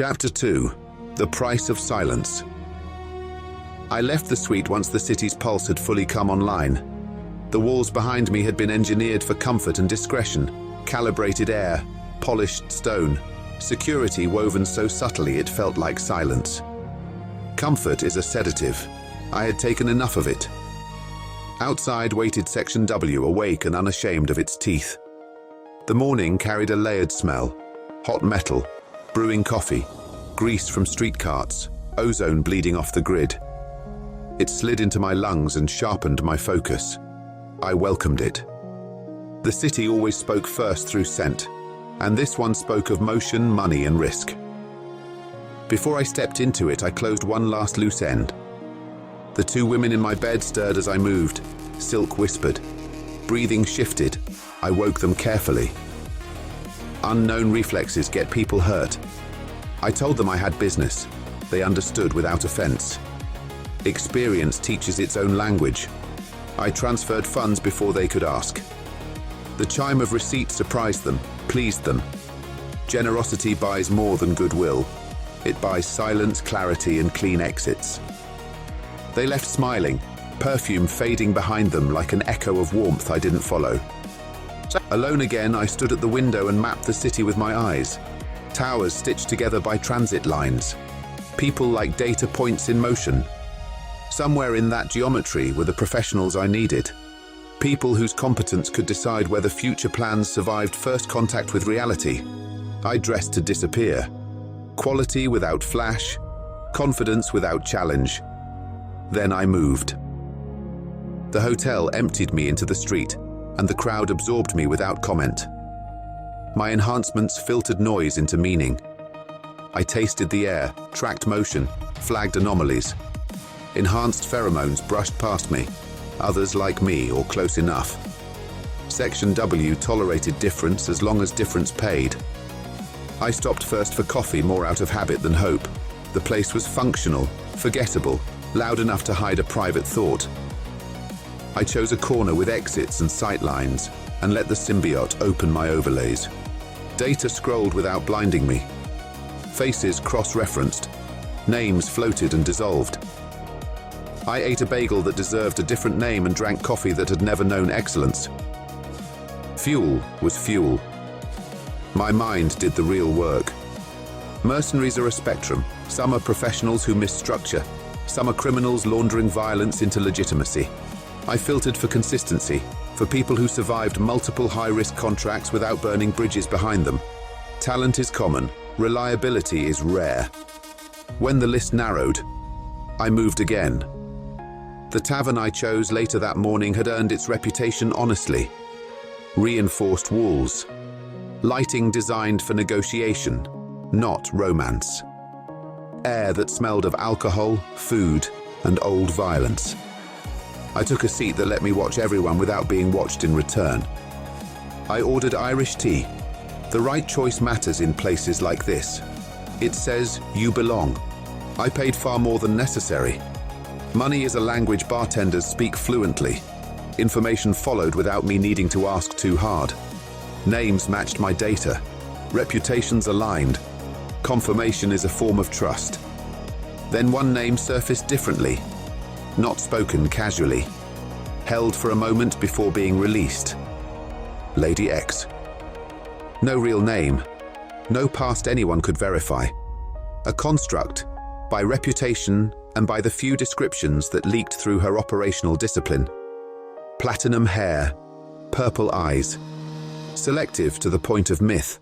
Chapter 2. The Price of Silence. I left the suite once the city's pulse had fully come online. The walls behind me had been engineered for comfort and discretion, calibrated air, polished stone, security woven so subtly it felt like silence. Comfort is a sedative. I had taken enough of it. Outside waited Section W, awake and unashamed of its teeth. The morning carried a layered smell: hot metal, brewing coffee, grease from street carts, ozone bleeding off the grid. It slid into my lungs and sharpened my focus. I welcomed it. The city always spoke first through scent, and this one spoke of motion, money, and risk. Before I stepped into it, I closed one last loose end. The two women in my bed stirred as I moved. Silk whispered. Breathing shifted. I woke them carefully. Unknown reflexes get people hurt. I told them I had business. They understood without offense. Experience teaches its own language. I transferred funds before they could ask. The chime of receipt surprised them, pleased them. Generosity buys more than goodwill. It buys silence, clarity, and clean exits. They left smiling, perfume fading behind them like an echo of warmth I didn't follow. Alone again, I stood at the window and mapped the city with my eyes. Towers stitched together by transit lines. People like data points in motion. Somewhere in that geometry were the professionals I needed. People whose competence could decide whether future plans survived first contact with reality. I dressed to disappear. Quality without flash, confidence without challenge. Then I moved. The hotel emptied me into the street, and the crowd absorbed me without comment. My enhancements filtered noise into meaning. I tasted the air, tracked motion, flagged anomalies. Enhanced pheromones brushed past me, others like me or close enough. Section W tolerated difference as long as difference paid. I stopped first for coffee, more out of habit than hope. The place was functional, forgettable, loud enough to hide a private thought. I chose a corner with exits and sightlines and let the symbiote open my overlays. Data scrolled without blinding me. Faces cross-referenced. Names floated and dissolved. I ate a bagel that deserved a different name and drank coffee that had never known excellence. Fuel was fuel. My mind did the real work. Mercenaries are a spectrum. Some are professionals who miss structure. Some are criminals laundering violence into legitimacy. I filtered for consistency, for people who survived multiple high-risk contracts without burning bridges behind them. Talent is common. Reliability is rare. When the list narrowed, I moved again. The tavern I chose later that morning had earned its reputation honestly. Reinforced walls. Lighting designed for negotiation, not romance. Air that smelled of alcohol, food, and old violence. I took a seat that let me watch everyone without being watched in return. I ordered Irish tea. The right choice matters in places like this. It says, you belong. I paid far more than necessary. Money is a language bartenders speak fluently. Information followed without me needing to ask too hard. Names matched my data. Reputations aligned. Confirmation is a form of trust. Then one name surfaced differently. Not spoken casually. Held for a moment before being released. Lady X. No real name. No past anyone could verify. A construct, by reputation and by the few descriptions that leaked through her operational discipline. Platinum hair, purple eyes. Selective to the point of myth.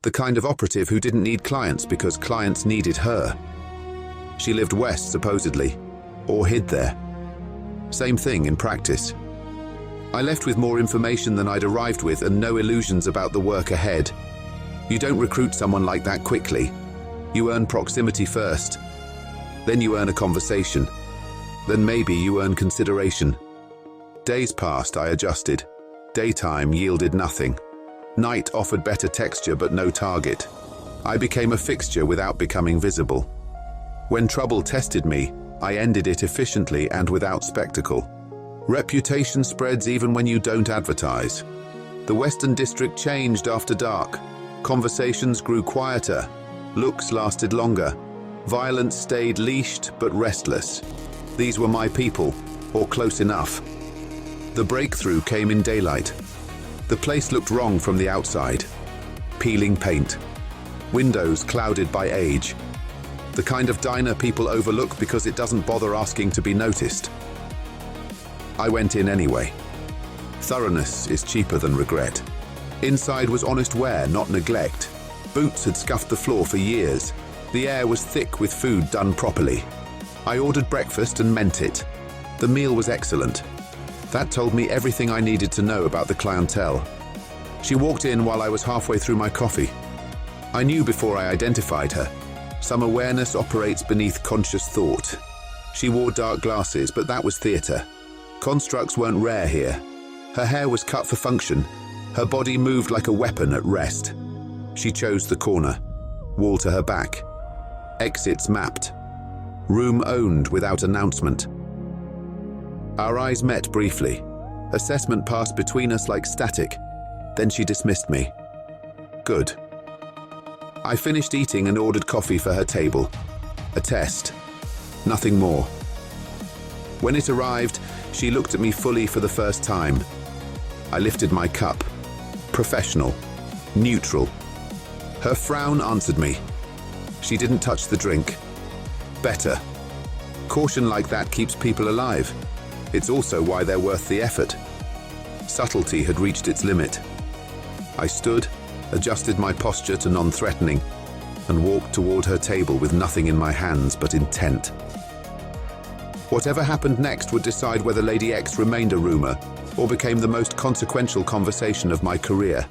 The kind of operative who didn't need clients because clients needed her. She lived west, supposedly, or hid there. Same thing in practice. I left with more information than I'd arrived with and no illusions about the work ahead. You don't recruit someone like that quickly. You earn proximity first. Then you earn a conversation. Then maybe you earn consideration. Days passed, I adjusted. Daytime yielded nothing. Night offered better texture but no target. I became a fixture without becoming visible. When trouble tested me, I ended it efficiently and without spectacle. Reputation spreads even when you don't advertise. The Western District changed after dark. Conversations grew quieter. Looks lasted longer. Violence stayed leashed but restless. These were my people, or close enough. The breakthrough came in daylight. The place looked wrong from the outside. Peeling paint. Windows clouded by age. The kind of diner people overlook because it doesn't bother asking to be noticed. I went in anyway. Thoroughness is cheaper than regret. Inside was honest wear, not neglect. Boots had scuffed the floor for years. The air was thick with food done properly. I ordered breakfast and meant it. The meal was excellent. That told me everything I needed to know about the clientele. She walked in while I was halfway through my coffee. I knew before I identified her. Some awareness operates beneath conscious thought. She wore dark glasses, but that was theatre. Constructs weren't rare here. Her hair was cut for function. Her body moved like a weapon at rest. She chose the corner. Wall to her back. Exits mapped. Room owned without announcement. Our eyes met briefly. Assessment passed between us like static. Then she dismissed me. Good. I finished eating and ordered coffee for her table. A test. Nothing more. When it arrived, she looked at me fully for the first time. I lifted my cup. Professional. Neutral. Her frown answered me. She didn't touch the drink. Better. Caution like that keeps people alive. It's also why they're worth the effort. Subtlety had reached its limit. I stood, adjusted my posture to non-threatening, and walked toward her table with nothing in my hands but intent. Whatever happened next would decide whether Lady X remained a rumor or became the most consequential conversation of my career.